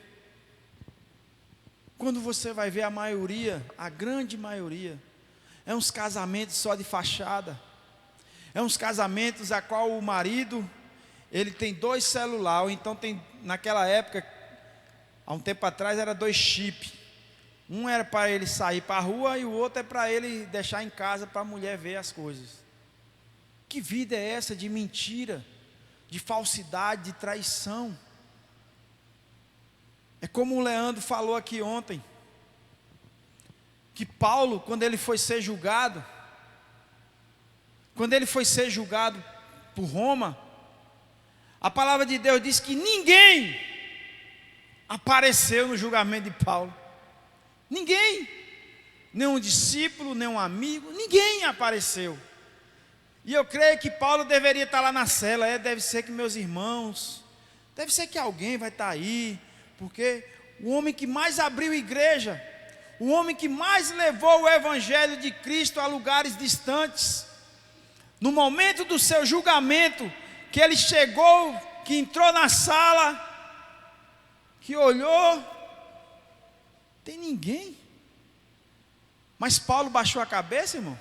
Quando você vai ver a maioria, a grande maioria, É uns casamentos só de fachada. É uns casamentos a qual o marido, ele tem 2 celulares, ou então tem, naquela época, há um tempo atrás, era 2 chips. Um era para ele sair para a rua e o outro é para ele deixar em casa para a mulher ver as coisas. Que vida é essa de mentira, de falsidade, de traição? É como o Leandro falou aqui ontem, que Paulo, quando ele foi ser julgado por Roma, a palavra de Deus diz que ninguém apareceu no julgamento de Paulo. Ninguém, nenhum discípulo, nenhum amigo, ninguém apareceu. E eu creio que Paulo deveria estar lá na cela. Deve ser que meus irmãos, deve ser que alguém vai estar aí, porque o homem que mais abriu igreja, o homem que mais levou o evangelho de Cristo a lugares distantes, no momento do seu julgamento, que ele chegou, que entrou na sala, que olhou, tem ninguém. Mas Paulo baixou a cabeça, irmão.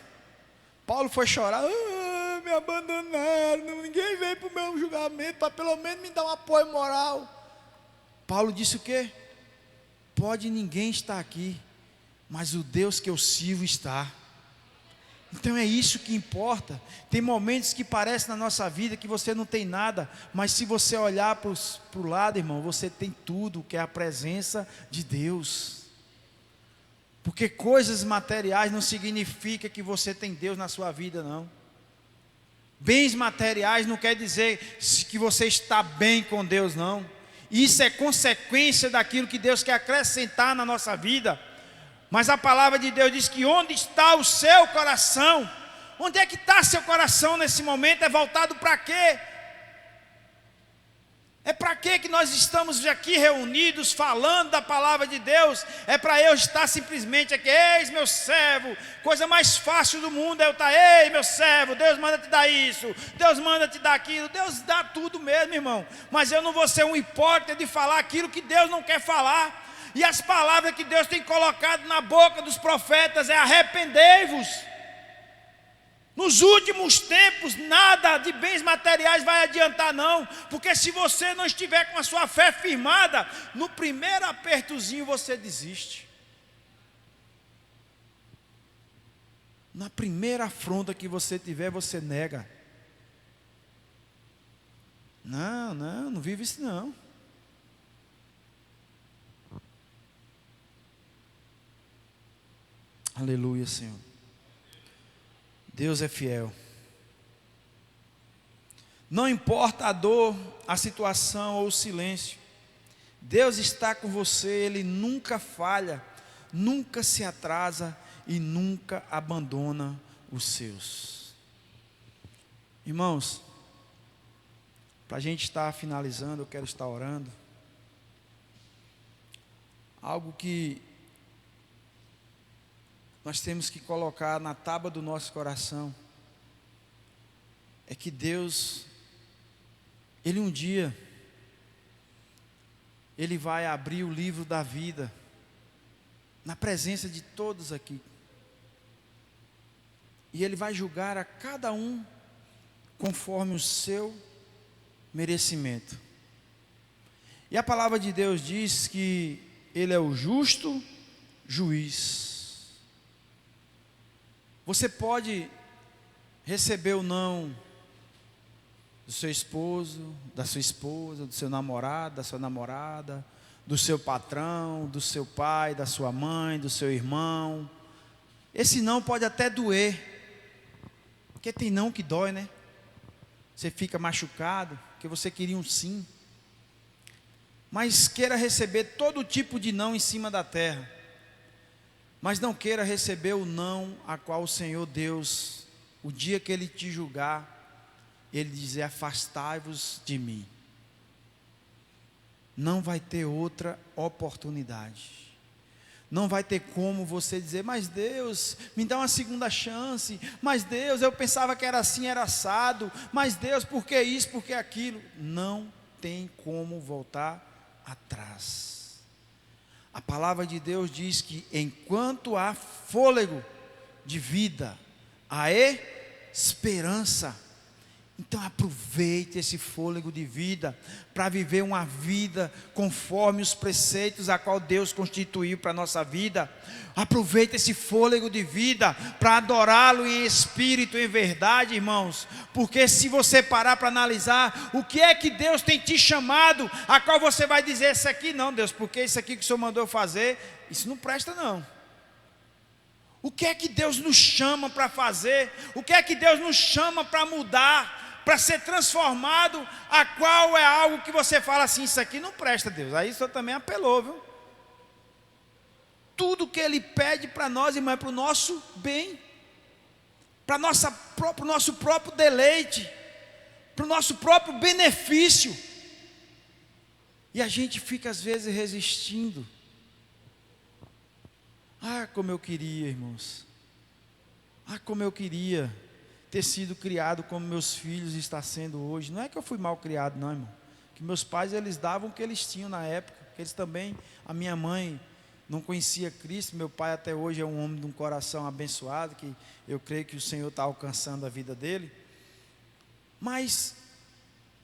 Paulo foi chorar, me abandonaram, ninguém veio para o meu julgamento, para pelo menos me dar um apoio moral. Paulo disse o quê? Pode ninguém estar aqui, mas o Deus que eu sirvo está. Então é isso que importa. Tem momentos que parece na nossa vida que você não tem nada, mas se você olhar para o lado, irmão, você tem tudo, que é a presença de Deus. Porque coisas materiais não significa que você tem Deus na sua vida, não. Bens materiais não quer dizer que você está bem com Deus, não. Isso é consequência daquilo que Deus quer acrescentar na nossa vida. Mas a palavra de Deus diz que onde está o seu coração? Onde é que está seu coração nesse momento? É voltado para quê? É para quê que nós estamos aqui reunidos falando da palavra de Deus? É para eu estar simplesmente aqui, eis meu servo, coisa mais fácil do mundo é eu estar, ei meu servo, Deus manda te dar isso, Deus manda te dar aquilo, Deus dá tudo mesmo, irmão, mas eu não vou ser um hipócrita de falar aquilo que Deus não quer falar. E as palavras que Deus tem colocado na boca dos profetas é arrependei-vos. Nos últimos tempos, nada de bens materiais vai adiantar não, porque se você não estiver com a sua fé firmada, no primeiro apertozinho você desiste. Na primeira afronta que você tiver, você nega. Não vive isso não. Aleluia, Senhor. Deus é fiel. Não importa a dor, a situação ou o silêncio, Deus está com você, Ele nunca falha, nunca se atrasa e nunca abandona os seus. Irmãos, para a gente estar finalizando, eu quero estar orando. Algo que nós temos que colocar na tábua do nosso coração é que Deus, Ele um dia, Ele vai abrir o livro da vida na presença de todos aqui, e Ele vai julgar a cada um conforme o seu merecimento. E a palavra de Deus diz que Ele é o justo juiz. Você pode receber o não do seu esposo, da sua esposa, do seu namorado, da sua namorada, do seu patrão, do seu pai, da sua mãe, do seu irmão. Esse não pode até doer, porque tem não que dói, né? Você fica machucado, porque você queria um sim. Mas queira receber todo tipo de não em cima da terra. Mas não queira receber o não a qual o Senhor Deus, o dia que Ele te julgar, Ele dizer, afastai-vos de mim. Não vai ter outra oportunidade. Não vai ter como você dizer, mas Deus, me dá uma segunda chance. Mas Deus, eu pensava que era assim, era assado. Mas Deus, por que isso, por que aquilo? Não tem como voltar atrás. A palavra de Deus diz que enquanto há fôlego, de vida, a esperança. Então aproveite esse fôlego de vida para viver uma vida conforme os preceitos a qual Deus constituiu para a nossa vida. Aproveite esse fôlego de vida para adorá-lo em espírito e em verdade, irmãos. Porque se você parar para analisar o que é que Deus tem te chamado, a qual você vai dizer: isso aqui não, Deus, porque isso aqui que o Senhor mandou eu fazer, isso não presta não. O que é que Deus nos chama para fazer? O que é que Deus nos chama para mudar? Para ser transformado, a qual é algo que você fala assim: isso aqui não presta, Deus. Aí o Senhor também apelou, viu? Tudo que Ele pede para nós, irmão, é para o nosso bem, para o nosso próprio deleite, para o nosso próprio benefício. E a gente fica às vezes resistindo. Ah, como eu queria, irmãos. Ah, como eu queria ter sido criado como meus filhos estão sendo hoje. Não é que eu fui mal criado, não, irmão. Que meus pais, eles davam o que eles tinham na época. Que eles também, a minha mãe não conhecia Cristo. Meu pai até hoje é um homem de um coração abençoado, que eu creio que o Senhor está alcançando a vida dele. Mas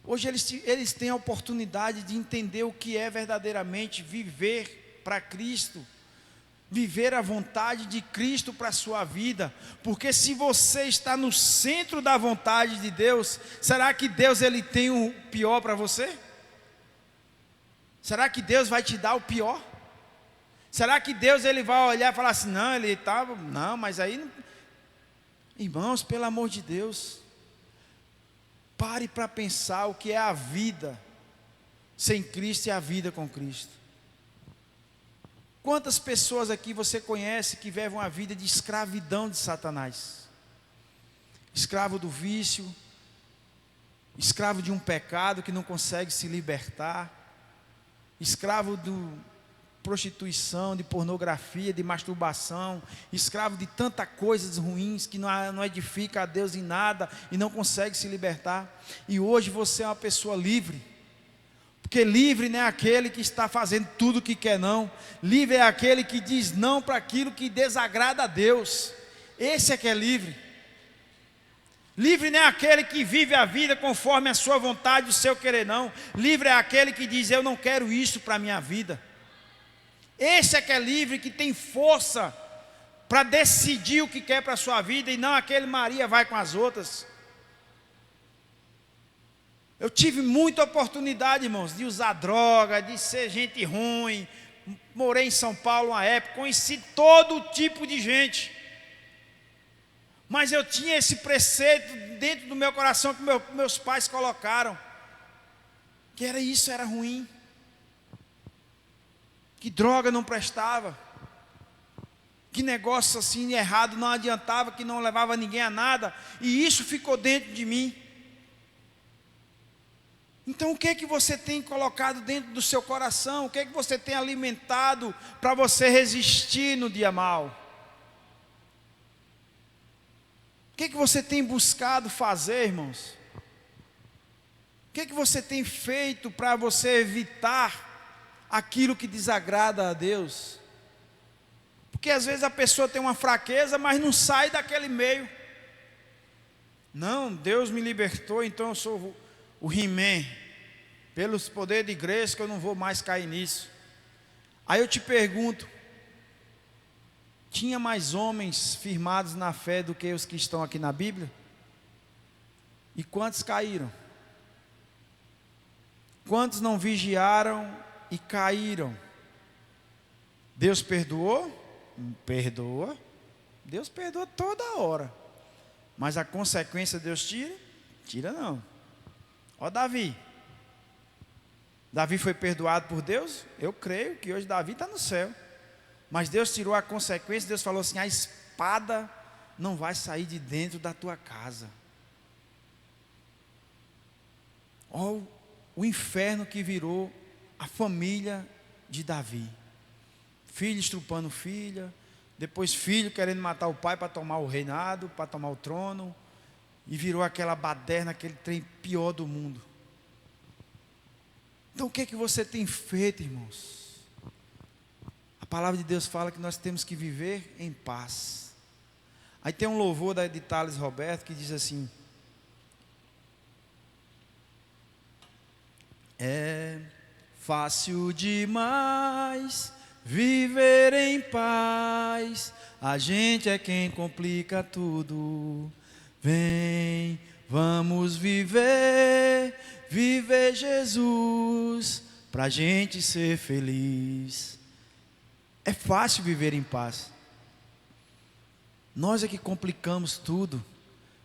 hoje eles têm a oportunidade de entender o que é verdadeiramente viver para Cristo. Viver a vontade de Cristo para a sua vida. Porque se você está no centro da vontade de Deus, será que Deus ele tem o pior para você? Será que Deus vai te dar o pior? Será que Deus ele vai olhar e falar assim: não, ele estava, não, mas aí não. Irmãos, pelo amor de Deus, pare para pensar o que é a vida sem Cristo e a vida com Cristo. Quantas pessoas aqui você conhece que vivem uma vida de escravidão de Satanás? Escravo do vício, escravo de um pecado que não consegue se libertar, escravo de prostituição, de pornografia, de masturbação, escravo de tantas coisas ruins que não edifica a Deus em nada e não consegue se libertar. E hoje você é uma pessoa livre. Porque livre não é aquele que está fazendo tudo o que quer, não. Livre é aquele que diz não para aquilo que desagrada a Deus. Esse é que é livre. Livre não é aquele que vive a vida conforme a sua vontade, o seu querer, não. Livre é aquele que diz: eu não quero isso para a minha vida. Esse é que é livre, que tem força para decidir o que quer para a sua vida, e não aquele Maria vai com as outras. Eu tive muita oportunidade, irmãos, de usar droga, de ser gente ruim. Morei em São Paulo uma época, conheci todo tipo de gente. Mas eu tinha esse preceito dentro do meu coração que meus pais colocaram. Que era isso, era ruim. Que droga não prestava. Que negócio assim errado não adiantava, que não levava ninguém a nada. E isso ficou dentro de mim. Então o que é que você tem colocado dentro do seu coração? O que é que você tem alimentado para você resistir no dia mau? O que é que você tem buscado fazer, irmãos? O que é que você tem feito para você evitar aquilo que desagrada a Deus? Porque às vezes a pessoa tem uma fraqueza, mas não sai daquele meio. Não, Deus me libertou, então eu sou o He-Man, pelos poderes de igreja, que eu não vou mais cair nisso. Aí eu te pergunto: tinha mais homens firmados na fé do que os que estão aqui na Bíblia? E quantos caíram? Quantos não vigiaram e caíram? Deus perdoou? Perdoa. Deus perdoa toda hora. Mas a consequência Deus tira? Tira não. Ó Davi. Davi foi perdoado por Deus? Eu creio que hoje Davi está no céu. Mas Deus tirou a consequência. Deus falou assim: a espada não vai sair de dentro da tua casa. Ó o inferno que virou a família de Davi. Filho estrupando filha, depois filho querendo matar o pai para tomar o reinado, para tomar o trono, e virou aquela baderna, aquele trem pior do mundo. Então o que é que você tem feito, irmãos? A palavra de Deus fala que nós temos que viver em paz. Aí tem um louvor de Thales Roberto que diz assim: é fácil demais viver em paz, a gente é quem complica tudo. Vem, vamos viver Jesus, pra gente ser feliz. É fácil viver em paz. Nós é que complicamos tudo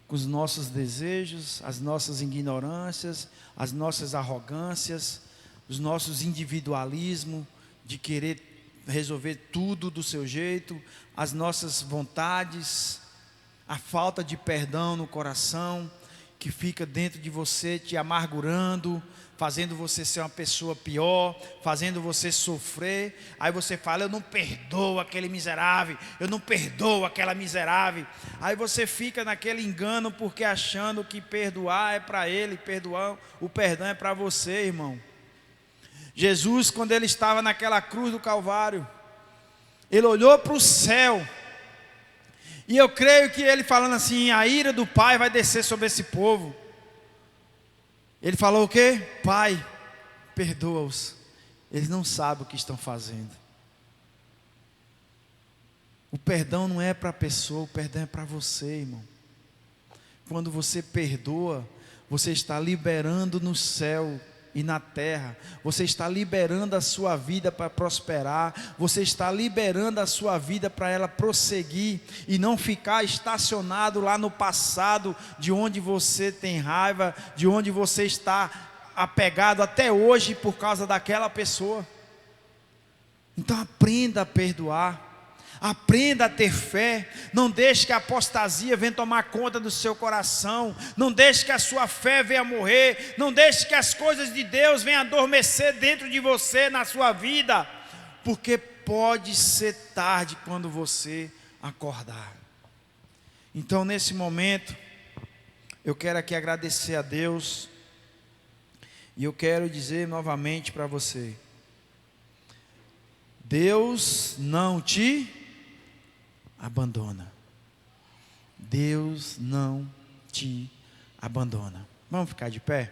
com os nossos desejos, as nossas ignorâncias, as nossas arrogâncias, os nossos individualismos de querer resolver tudo do seu jeito, as nossas vontades, a falta de perdão no coração que fica dentro de você te amargurando, fazendo você ser uma pessoa pior, fazendo você sofrer. Aí você fala: eu não perdoo aquele miserável, eu não perdoo aquela miserável. Aí você fica naquele engano, porque achando que perdoar é para ele, o perdão é para você, irmão. Jesus, quando ele estava naquela cruz do Calvário, ele olhou para o céu, e eu creio que ele falando assim: a ira do Pai vai descer sobre esse povo. Ele falou o quê? Pai, perdoa-os, eles não sabem o que estão fazendo. O perdão não é para a pessoa, o perdão é para você, irmão. Quando você perdoa, você está liberando no céu e na terra, você está liberando a sua vida para prosperar, você está liberando a sua vida para ela prosseguir e não ficar estacionado lá no passado, de onde você tem raiva, de onde você está apegado até hoje por causa daquela pessoa. Então aprenda a perdoar. Aprenda a ter fé. Não deixe que a apostasia venha tomar conta do seu coração. Não deixe que a sua fé venha morrer. Não deixe que as coisas de Deus venham adormecer dentro de você, na sua vida. Porque pode ser tarde quando você acordar. Então, nesse momento, eu quero aqui agradecer a Deus. E eu quero dizer novamente para você: Deus não te abandona. Deus não te abandona. Vamos ficar de pé?